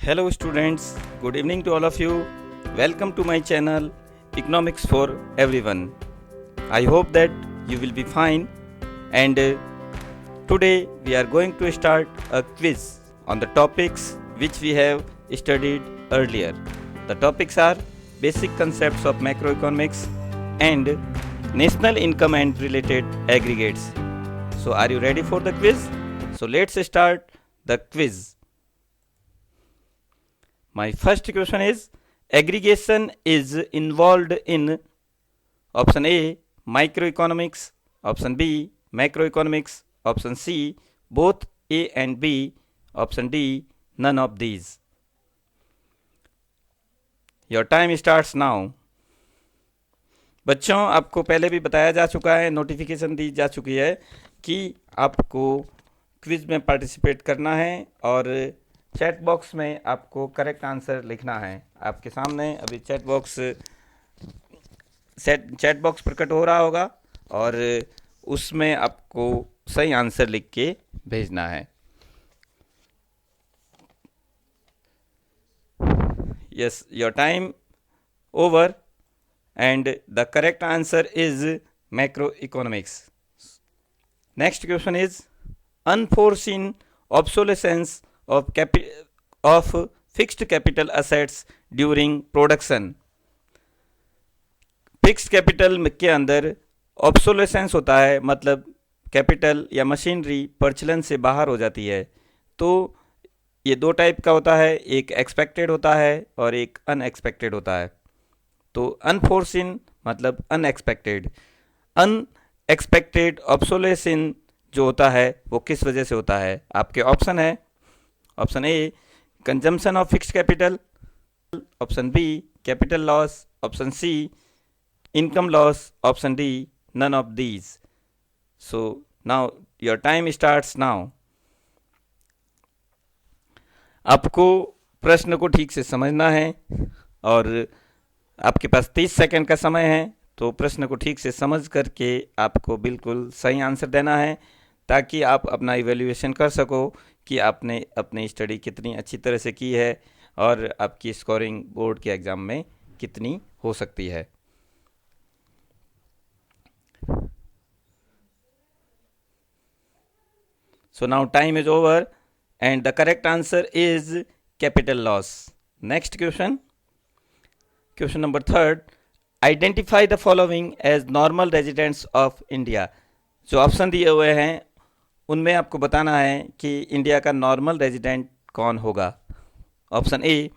Hello students, good evening to all of you. Welcome to my channel Economics for Everyone. I hope that you will be fine and today we are going to start a quiz on the topics which we have studied earlier. The topics are basic concepts of macroeconomics and national income and related aggregates. So are you ready for the quiz? So let's start the quiz. My first question is, aggregation is involved in option A microeconomics, option B macroeconomics, option C both A and B, option D none of these. Your time starts now. बच्चों, आपको पहले भी बताया जा चुका है, notification दी जा चुकी है कि आपको क्विज में पार्टिसिपेट करना है और चैट बॉक्स में आपको करेक्ट आंसर लिखना है. आपके सामने अभी चैट बॉक्स प्रकट हो रहा होगा और उसमें आपको सही आंसर लिख के भेजना है. Yes, your time over and the correct answer is macroeconomics. Next question is, unforeseen obsolescence of fixed capital assets during production. Fixed capital के अंदर ऑब्सोलेसेंस होता है, मतलब कैपिटल या मशीनरी प्रचलन से बाहर हो जाती है. तो ये दो टाइप का होता है, एक एक्सपेक्टेड होता है और एक अनएक्सपेक्टेड होता है. तो अनफोर्सिन मतलब अनएक्सपेक्टेड. अनएक्सपेक्टेड ऑब्सोलेशन जो होता है वो किस वजह से होता है? आपके ऑप्शन है, option A consumption of fixed capital, option B capital loss, option C income loss, option D none of these. So now your time starts now. आपको प्रश्न को ठीक से समझना है और आपके पास 30 सेकंड का समय है. तो प्रश्न को ठीक से समझ करके आपको बिल्कुल सही आंसर देना है ताकि आप अपना इवैल्यूएशन कर सको कि आपने अपनी स्टडी कितनी अच्छी तरह से की है और आपकी स्कोरिंग बोर्ड के एग्ज़ाम में कितनी हो सकती है. So now time is over and the correct answer is capital loss. Next question, question number 3, identify the following as normal residents of India. जो ऑप्शन दिए हुए हैं उनमें आपको बताना है कि इंडिया का नॉर्मल रेजिडेंट कौन होगा. Option A,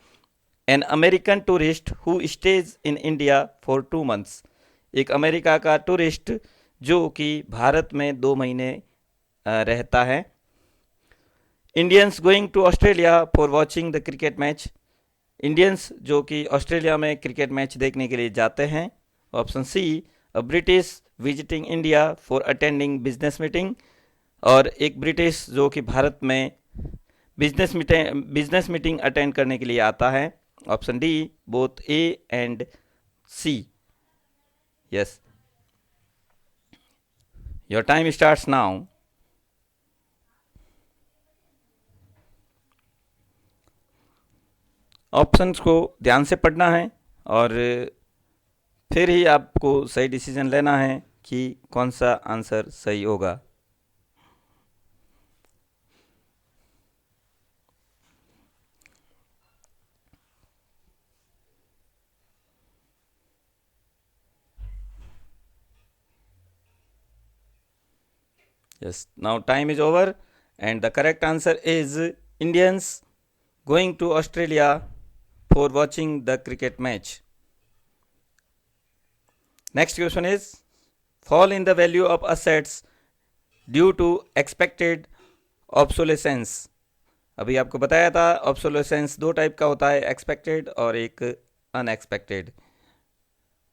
an American tourist who stays in India for 2 months. एक अमेरिका का टूरिस्ट जो कि भारत में 2 महीने रहता है. Indians going to Australia for watching the cricket match. Indians जो कि ऑस्ट्रेलिया में क्रिकेट मैच देखने के लिए जाते हैं. Option C, a British visiting India for attending business meeting. और एक ब्रिटिश जो कि भारत में बिजनेस मीटिंग अटेंड करने के लिए आता है. Option D both A and C. Yes, your time starts now. Options को ध्यान से पढ़ना है और फिर ही आपको सही डिसीजन लेना है कि कौन सा आंसर सही होगा. Yes, now time is over and the correct answer is Indians going to Australia for watching the cricket match. Next question is, fall in the value of assets due to expected obsolescence. अभी आपको बताया था obsolescence 2 type का होता है, expected और एक unexpected.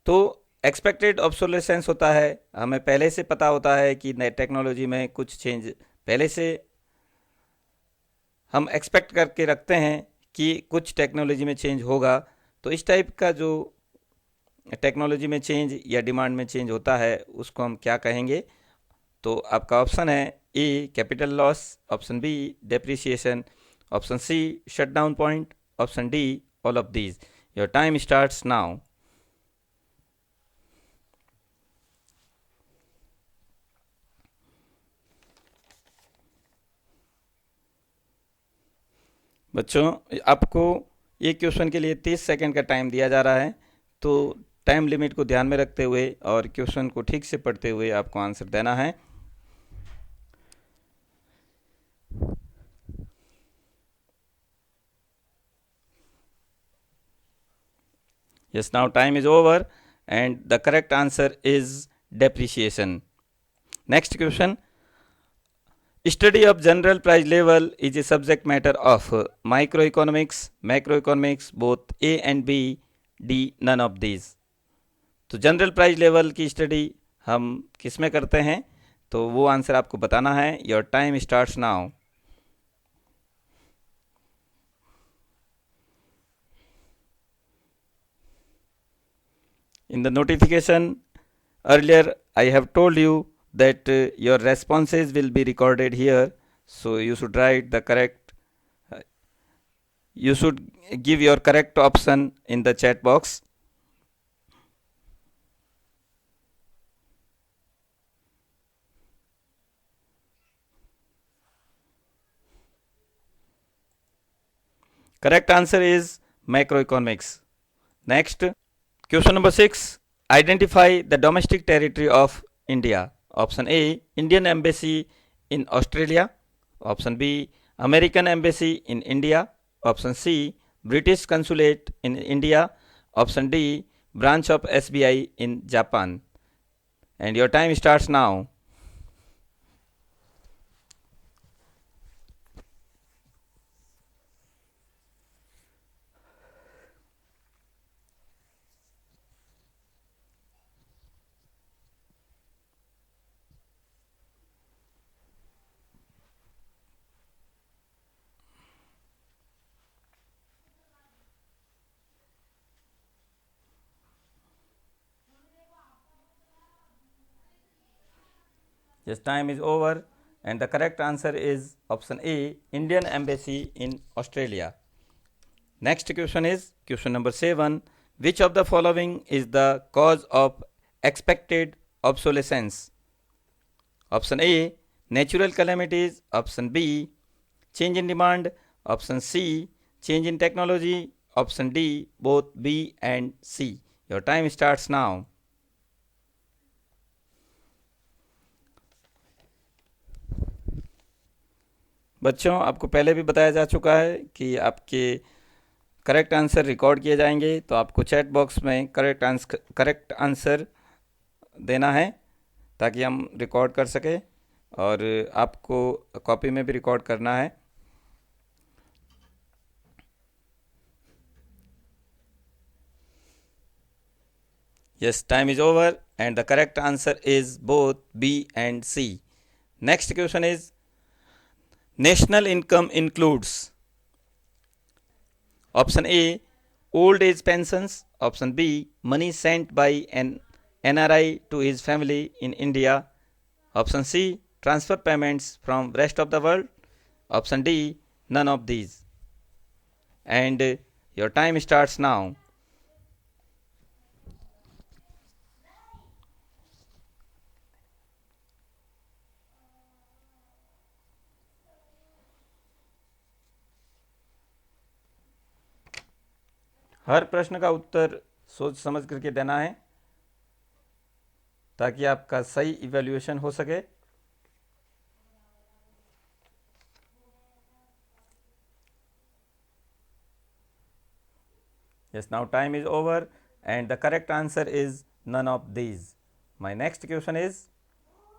तो एक्सपेक्टेड ऑब्सोलेसेंस होता है, हमें पहले से पता होता है कि नई टेक्नोलॉजी में कुछ चेंज पहले से हम एक्सपेक्ट करके रखते हैं कि कुछ टेक्नोलॉजी में चेंज होगा. तो इस टाइप का जो टेक्नोलॉजी में चेंज या डिमांड में चेंज होता है उसको हम क्या कहेंगे? तो आपका ऑप्शन है A capital loss, option B depreciation, option C shut down point, option D, all of these. Your time starts now. बच्चों, आपको ये क्वेश्चन के लिए 30 सेकंड का टाइम दिया जा रहा है, तो टाइम लिमिट को ध्यान में रखते हुए और क्वेश्चन को ठीक से पढ़ते हुए आपको आंसर देना है. Yes, now time is over and the correct answer is depreciation. Next question. Study of general price level is a subject matter of microeconomics, macroeconomics, both A and B, D, none of these. तो general price level की study हम किस में करते हैं, तो वो answer आपको बताना है. Your time starts now. In the notification earlier, I have told you that your responses will be recorded here, so you should write the correct, you should give your correct option in the chat box. Correct answer is macroeconomics. Next, question number 6. Identify the domestic territory of India. Option A, Indian Embassy in Australia. Option B, American Embassy in India. Option C, British Consulate in India. Option D, branch of SBI in Japan. And your time starts now. Yes, time is over and the correct answer is option A, Indian Embassy in Australia. Next question is question number 7. Which of the following is the cause of expected obsolescence? Option A, natural calamities. Option B, change in demand. Option C, change in technology. Option D, both B and C. Your time starts now. बच्चों, आपको पहले भी बताया जा चुका है कि आपके करेक्ट आंसर रिकॉर्ड किए जाएंगे, तो आपको चैट बॉक्स में करेक्ट आंसर देना है ताकि हम रिकॉर्ड कर सकें, और आपको कॉपी में भी रिकॉर्ड करना है. Yes, time is over and the correct answer is both B and C. Next question is, national income includes option A, old age pensions. Option B, money sent by an NRI to his family in India. Option C, transfer payments from rest of the world. Option D, none of these. And your time starts now. हर प्रश्न का उत्तर सोच समझ करके देना है ताकि आपका सही इवैल्यूएशन हो सके. Yes, now time is over and the correct answer is none of these. My next question is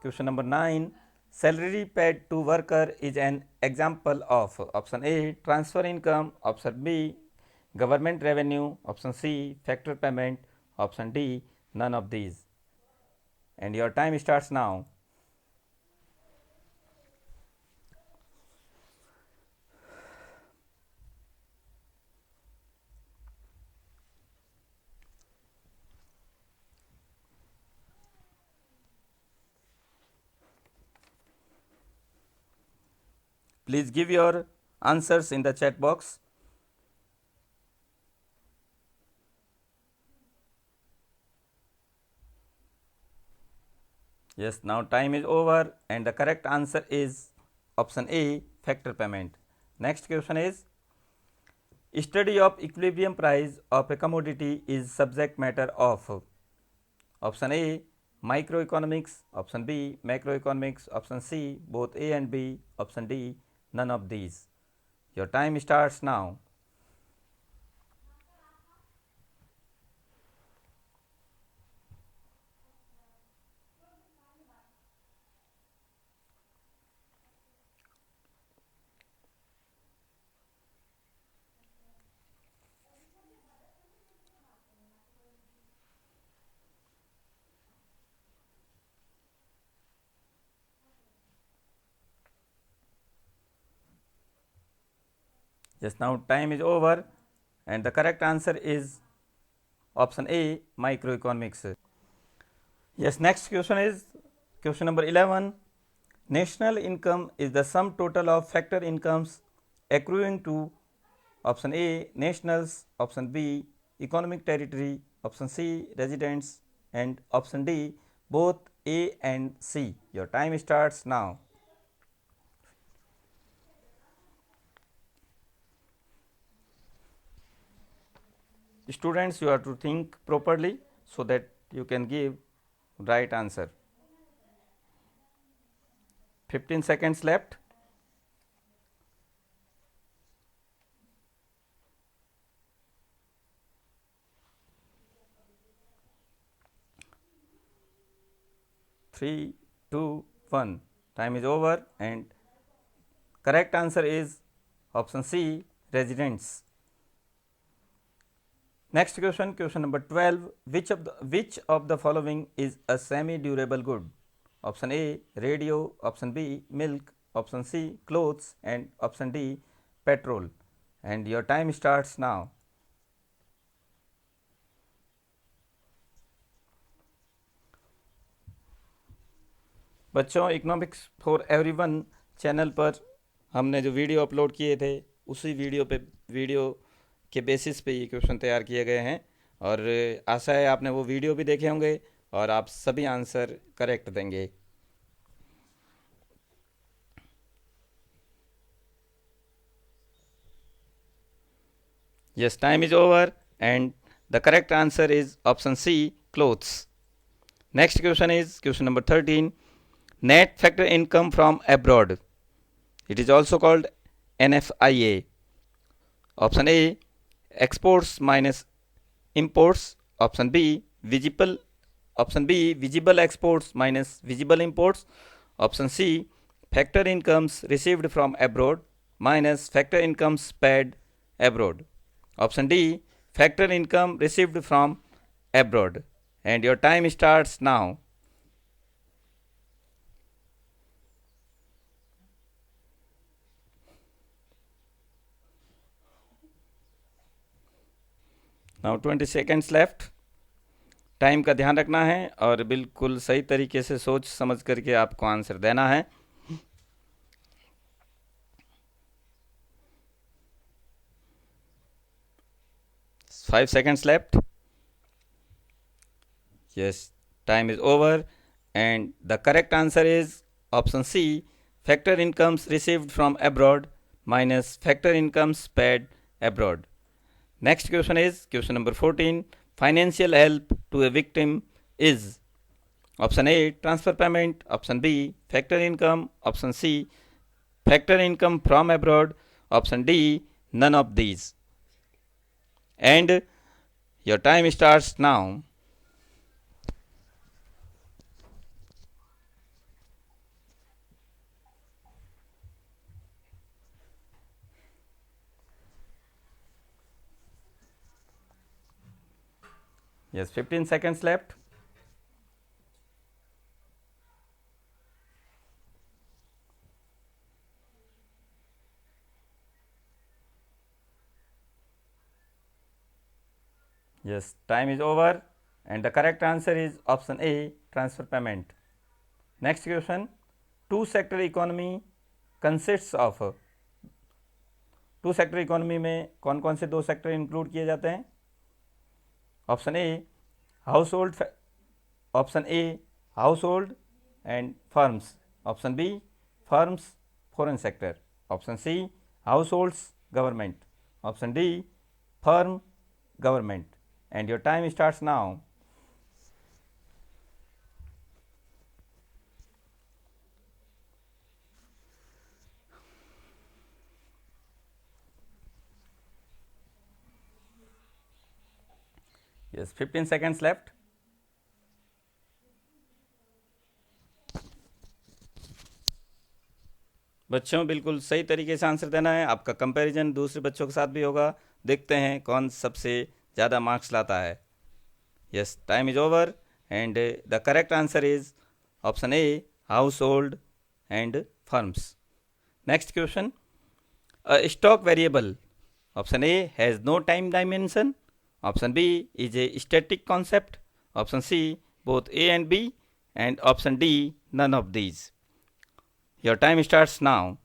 question number 9. Salary paid to worker is an example of option A, transfer income. Option B, government revenue. Option C, factor payment. Option D, none of these. And your time starts now. Please give your answers in the chat box. Yes, now time is over and the correct answer is option A, factor payment. Next question is, study of equilibrium price of a commodity is subject matter of option A, microeconomics, option B, macroeconomics, option C, both A and B, option D, none of these. Your time starts now. Just now time is over and the correct answer is option A, microeconomics. Yes, next question is question number 11. National income is the sum total of factor incomes accruing to option A, nationals, option B, economic territory, option C, residents, and option D, both A and C. Your time starts now. Students, you have to think properly so that you can give right answer. 15 seconds left. Three, two, one. Time is over and correct answer is option C, residents. Next question, question number 12. Which of the following is a semi durable good? Option A, radio, option B, milk, option C, clothes, and option D, petrol. And your time starts now. बच्चों, economics for everyone channel पर हमने जो video upload किए थे उसी video के basis पे ये क्वेश्चन तैयार किए गए हैं और आशा है आपने वो वीडियो भी देखे होंगे और आप सभी आंसर करेक्ट देंगे. Yes, time is over and the correct answer is option C, clothes. Next question is question number 13. Net factor income from abroad. It is also called NFIA. Option A, exports minus imports. Option B, visible exports minus visible imports. Option C, factor incomes received from abroad minus factor incomes paid abroad. Option D, factor income received from abroad. And your time starts now. Now 20 seconds left. Time का ध्यान रखना है और बिल्कुल सही तरीके से सोच समझ करके आपको आंसर देना है. 5 seconds left. Yes, time is over and the correct answer is option C, factor incomes received from abroad minus factor incomes paid abroad. Next question is question number 14. Financial help to a victim is option A, transfer payment, option B, factor income, option C, factor income from abroad, option D, none of these. And your time starts now. Yes, 15 seconds left. Yes, time is over and the correct answer is option A, transfer payment. Next question, two sector economy consists of. Two sector economy में कौन कौन से दो sector include किए जाते हैं? Option A house hold, and firms. Option B, firms, foreign sector. Option C, households, government. Option D, firm, government. And your time starts now. Yes, 15 seconds left. बच्चों बिल्कुल सही तरीके से आंसर देना है। आपका कंपैरिजन दूसरे बच्चों के साथ भी होगा। देखते हैं कौन सबसे ज़्यादा मार्क्स लाता है। Yes, time is over and the correct answer is option A, household and firms. Next question, a stock variable option A has no time dimension, option B is a static concept, option C both A and B, and option D none of these. Your time starts now.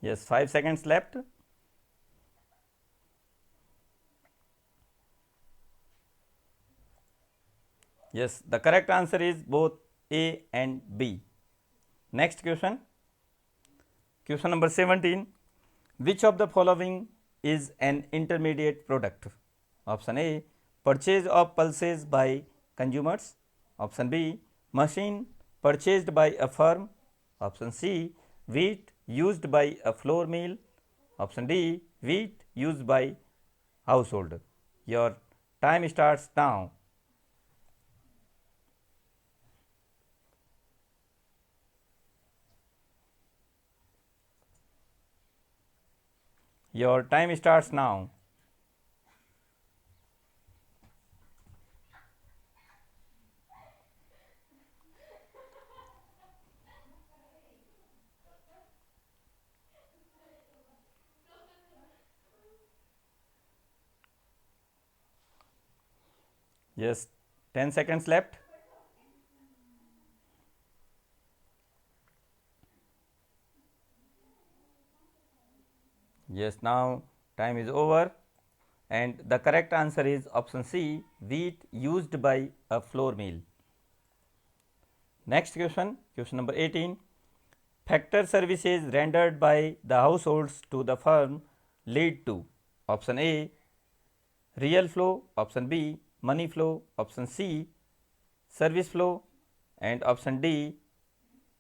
Yes, 5 seconds left. Yes, the correct answer is both A and B. Next question. Question number 17. Which of the following is an intermediate product? Option A, purchase of pulses by consumers. Option B, machine purchased by a firm. Option C, wheat used by a flour mill. Option D, wheat used by household. Your time starts now. Your time starts now. Yes, 10 seconds left. Yes, now time is over and the correct answer is option C, wheat used by a flour mill. Next question, question number 18. Factor services rendered by the households to the firm lead to option A, real flow, option B, money flow, option C, service flow, and option D,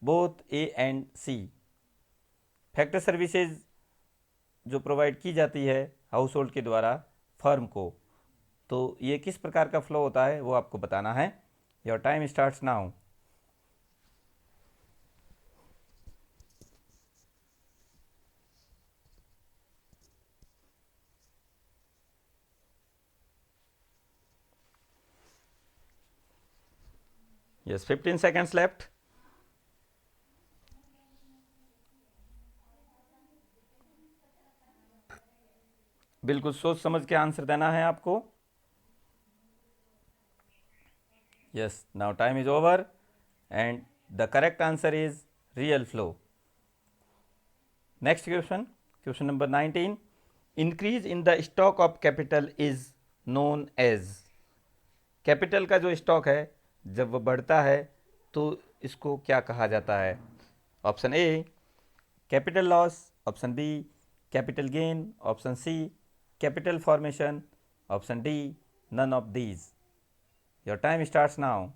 both A and C. Factor services जो provide की जाती है house hold के द्वारा firm को, तो ये किस प्रकार का फ्लो होता है वो आपको बताना है। Your time starts now. Yes, 15 seconds left. बिल्कुल सोच समझ के आंसर देना है आपको। Yes, now time is over and the correct answer is real flow. Next question, question number 19. Increase in the stock of capital is known as. Capital का जो stock है जब वो बढ़ता है तो इसको क्या कहा जाता है? Option A, capital loss, option B, capital gain, option C, capital formation, option D, none of these. Your time starts now.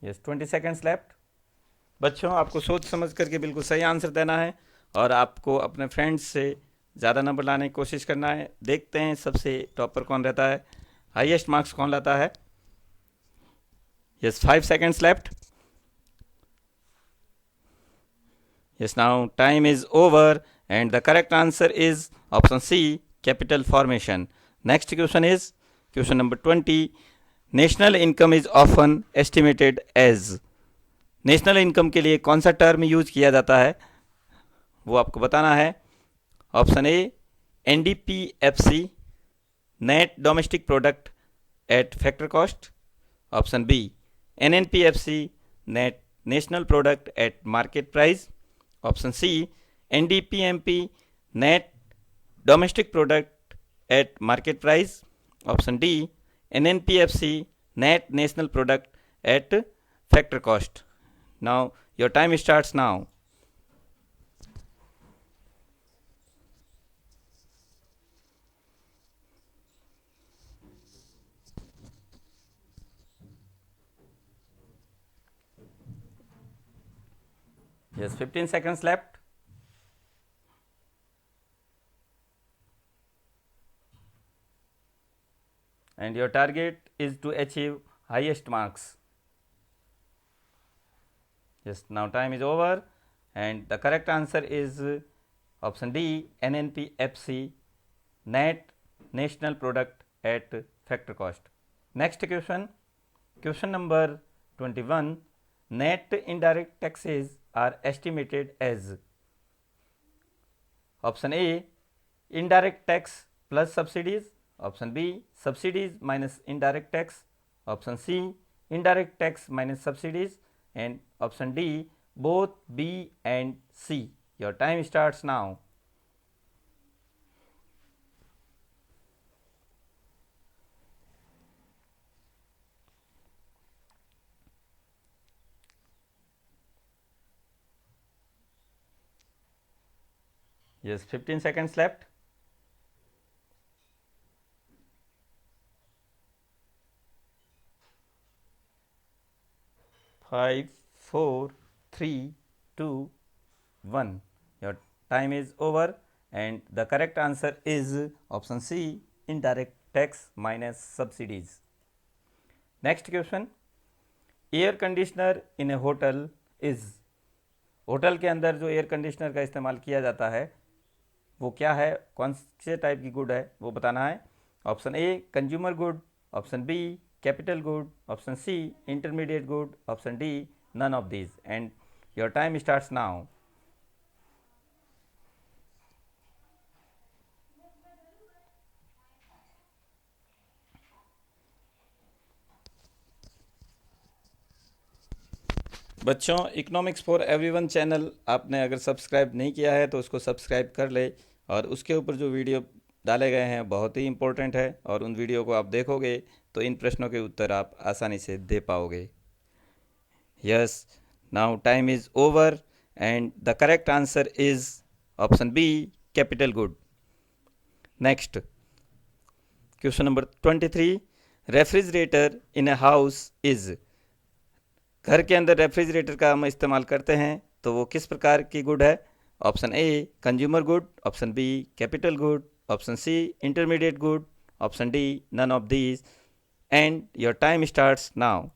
Yes, 20 seconds left. बच्चों आपको सोच समझ करके बिल्कुल सही आंसर देना है और आपको अपने फ्रेंड्स से ज़्यादा नंबर लाने की कोशिश करना है। देखते हैं सबसे टॉपर कौन रहता है, हाईएस्ट मार्क्स कौन लाता है। Yes, 5 seconds left. Yes, now time is over and the correct answer is option C, capital formation. Next question is question number 20. National income is often estimated as. National income के लिए कौन सा term use किया जाता है वो आपको बताना है। Option A NDPFC, net domestic product at factor cost. Option B NNPFC, net national product at market price. Option C NDPMP, net domestic product at market price. Option D NNPFC, net national product at factor cost. Now your time starts now. Yes, 15 seconds left. And your target is to achieve highest marks. Yes, now time is over and the correct answer is option D, NNPFC, net national product at factor cost. Next question, question number 21, net indirect taxes are estimated as option A, indirect tax plus subsidies, option B, subsidies minus indirect tax, option C, indirect tax minus subsidies, and option D, both B and C. Your time starts now. Yes, 15 seconds left. 5, 4, 3, 2, 1. Your time is over and the correct answer is option C, indirect tax minus subsidies. Next question, air conditioner in A hotel is. Hotel के अंदर जो air conditioner का इस्तेमाल किया जाता है वो क्या है, कौन से टाइप की गुड है वो बताना है। Option A consumer good, option B capital good, option C intermediate good, option D none of these. And your time starts now. बच्चों, इकोनॉमिक्स फॉर एवरीवन चैनल आपने अगर सब्सक्राइब नहीं किया है तो उसको सब्सक्राइब कर ले, और उसके ऊपर जो वीडियो डाले गए हैं बहुत ही इंपॉर्टेंट है, और उन वीडियो को आप देखोगे तो इन प्रश्नों के उत्तर आप आसानी से दे पाओगे। Yes, now time is over and the correct answer is option B, capital good. Next question number 23, refrigerator in a house is. घर के अंदर रेफ्रिजरेटर का हम इस्तेमाल करते हैं तो वो किस प्रकार की गुड है। Option A consumer good, option B capital good, option C intermediate good, option D none of these. And your time starts now.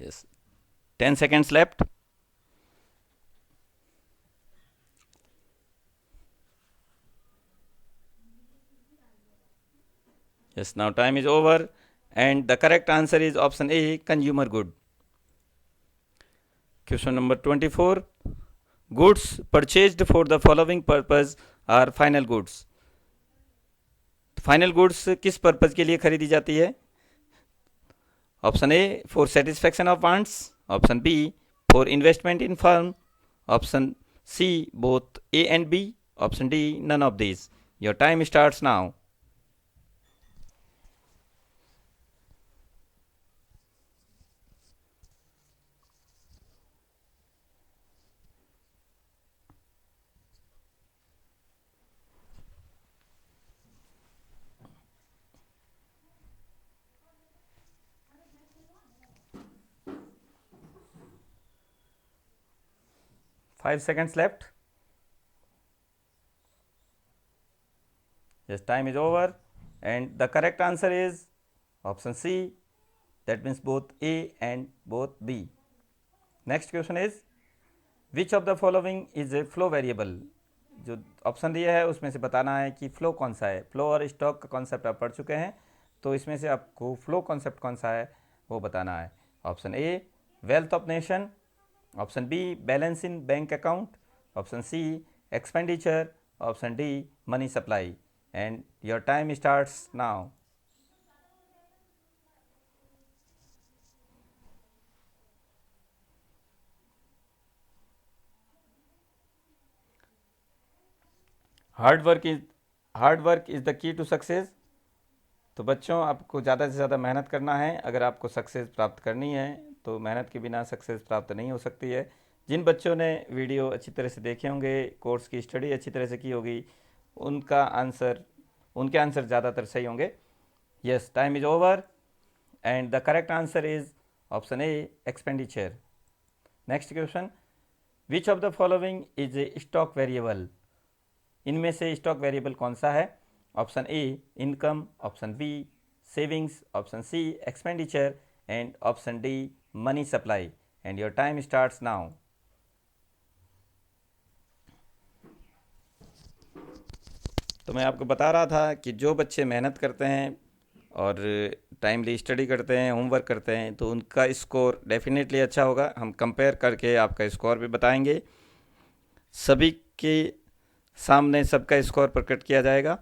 Yes, 10 seconds left. Yes, now time is over and the correct answer is option A, consumer good. Question number 24, goods purchased for the following purpose are final goods. Final goods किस purpose के लिए खरीदी जाती है। Option A for satisfaction of wants, option B for investment in firm, option C both A and B, option D none of this. Your time starts now. Five seconds left. Yes, time is over and the correct answer is option C, that means both A and both B. Next question is which of the following is a flow variable? जो option दिया है उसमें से बताना है कि flow कौन सा है. फ्लो और स्टॉक का कॉन्सेप्ट आप पढ़ चुके हैं, तो इसमें से आपको फ्लो कॉन्सेप्ट कौन सा है वो बताना है. Option A wealth of nation, option B balance in bank account, option C expenditure, option D money supply. And your time starts now. Hard work is the key to success. तो बच्चों आपको ज़्यादा से ज़्यादा मेहनत करना है. अगर आपको सक्सेस प्राप्त करनी है तो मेहनत के बिना सक्सेस प्राप्त नहीं हो सकती है. जिन बच्चों ने वीडियो अच्छी तरह से देखे होंगे, कोर्स की स्टडी अच्छी तरह से की होगी, उनके आंसर ज़्यादातर सही होंगे. Yes, time is over and the correct answer is option A expenditure. Next question, which of the following is a stock variable? इनमें से स्टॉक वेरिएबल कौन सा है? Option A income, option B savings, option C expenditure and option D money supply. And your time starts now. तो मैं आपको बता रहा था कि जो बच्चे मेहनत करते हैं और टाइमली स्टडी करते हैं, होमवर्क करते हैं, तो उनका स्कोर डेफिनेटली अच्छा होगा. हम कंपेयर करके आपका स्कोर भी बताएंगे. सभी के सामने सबका स्कोर प्रकट किया जाएगा,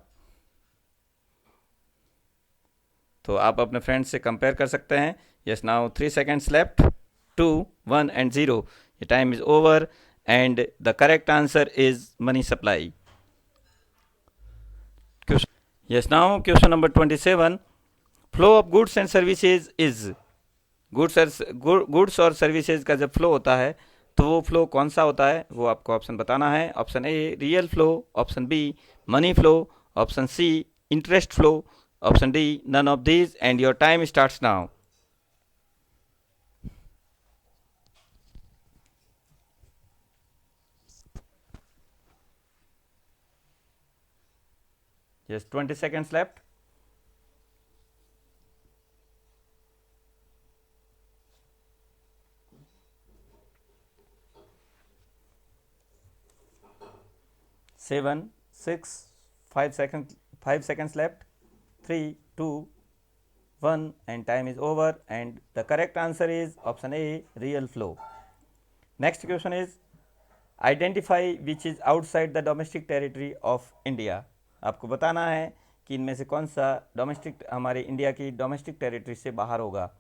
तो आप अपने फ्रेंड्स से कंपेयर कर सकते हैं. Yes, now 3 seconds left. 2, 1 and 0. ये time is over and the correct answer is money supply. Yes, now question number 27. Flow of goods and services is. Goods और सर्विसेज का जब फ्लो होता है तो वो फ्लो कौन सा होता है वो आपको ऑप्शन बताना है. Option A real flow, option B money flow, option C interest flow, option D none of these. And your time starts now. Yes, 20 seconds left. Seven, 6, 5 seconds left. 3, 2, 1 and time is over and the correct answer is option A real flow. Next question is identify which is outside the domestic territory of India. आपको बताना है कि इनमें से कौन सा हमारे India की डोमेस्टिक टेरिटरी से बाहर होगा.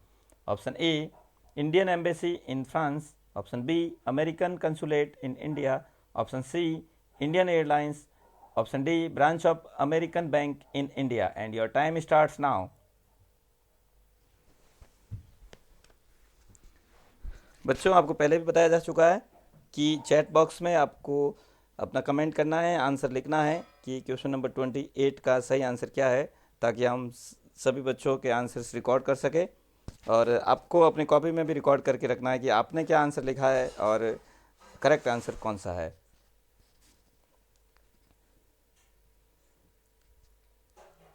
Option A Indian embassy in France, option B American consulate in India, option C Indian airlines, option D branch of American bank in India. And your time starts now. बच्चों आपको पहले भी बताया जा चुका है कि चैट बॉक्स में आपको अपना कमेंट करना है, आंसर लिखना है कि क्वेश्चन नंबर 28 का सही आंसर क्या है, ताकि हम सभी बच्चों के आंसर्स रिकॉर्ड कर सके. और आपको अपनी कॉपी में भी रिकॉर्ड करके रखना है कि आपने क्या आंसर लिखा है और करेक्ट आंसर कौन सा है.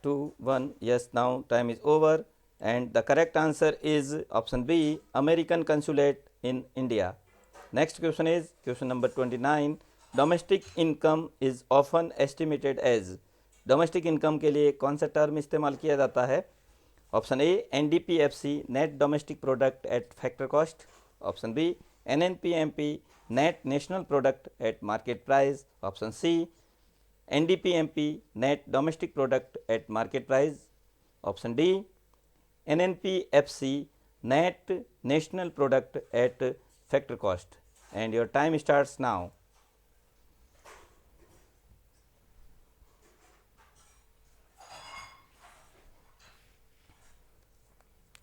2, 1. Yes, now time is over and the correct answer is option B American consulate in India. Next question is question number 29. Domestic income is often estimated as. Domestic income के लिए कौन सा term इस्तेमाल किया जाता है? Option A NDPFC net domestic product at factor cost, option B NNPMP net national product at market price, option C NDPMP net domestic product at market price, option D NNPFC net national product at factor cost. And your time starts now.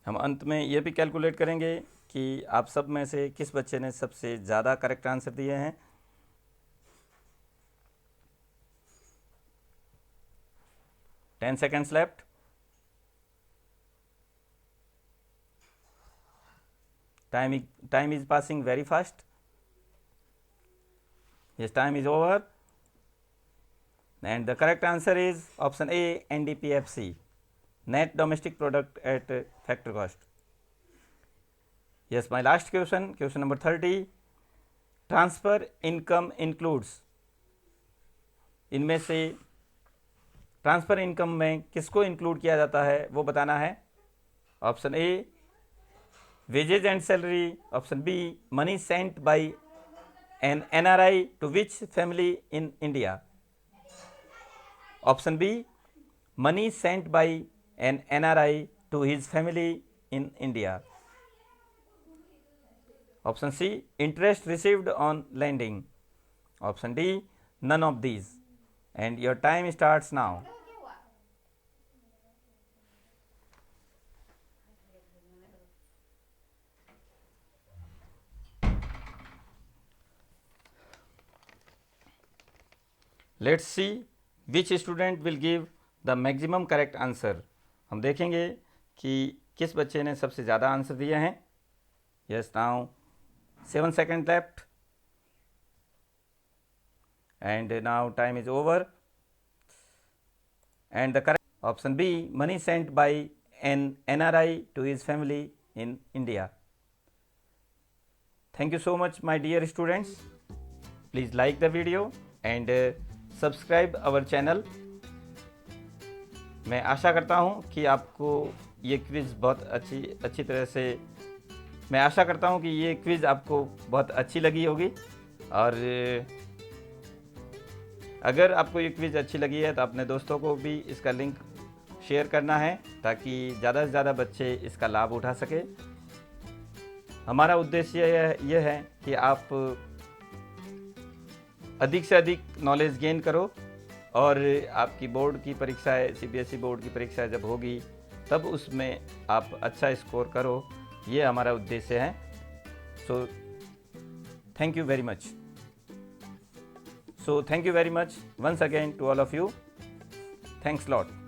हम अंत में ये भी calculate करेंगे कि आप सब में से किस बच्चे ने सबसे ज़्यादा करेक्ट आंसर दिए हैं. 10 seconds left. Time is passing very fast. Yes, time is over and the correct answer is option A NDPFC. net domestic product at factor cost. Yes, my last question, question number 30. Transfer income includes, इनमें से transfer income में किसको include किया जाता है वो बताना है. Option A wages and salary, option B money sent by an NRI to which family in India, option B money sent by an NRI to his family in India, option C interest received on lending, option D none of these. And your time starts now. Let's see which student will give the maximum correct answer. हम देखेंगे कि किस बच्चे ने सबसे ज़्यादा answer दिए हैं. Yes, now 7 second left and now time is over. And the correct option B money sent by an NRI to his family in India. Thank you so much my dear students. Please like the video and subscribe our channel. मैं आशा करता हूँ कि आपको ये quiz बहुत अच्छी तरह से, मैं आशा करता हूँ कि ये क्विज़ आपको बहुत अच्छी लगी होगी. और अगर आपको ये क्विज़ अच्छी लगी है तो अपने दोस्तों को भी इसका लिंक शेयर करना है ताकि ज़्यादा से ज़्यादा बच्चे इसका लाभ उठा सके. हमारा उद्देश्य यह है कि आप अधिक से अधिक नॉलेज गेन करो और आपकी बोर्ड की परीक्षाएँ, सीबीएसई बोर्ड की परीक्षाएँ जब होगी तब उसमें आप अच्छा स्कोर करो, ये हमारा उद्देश्य है. So thank you very much. So thank you very much once again to all of you. Thanks a lot.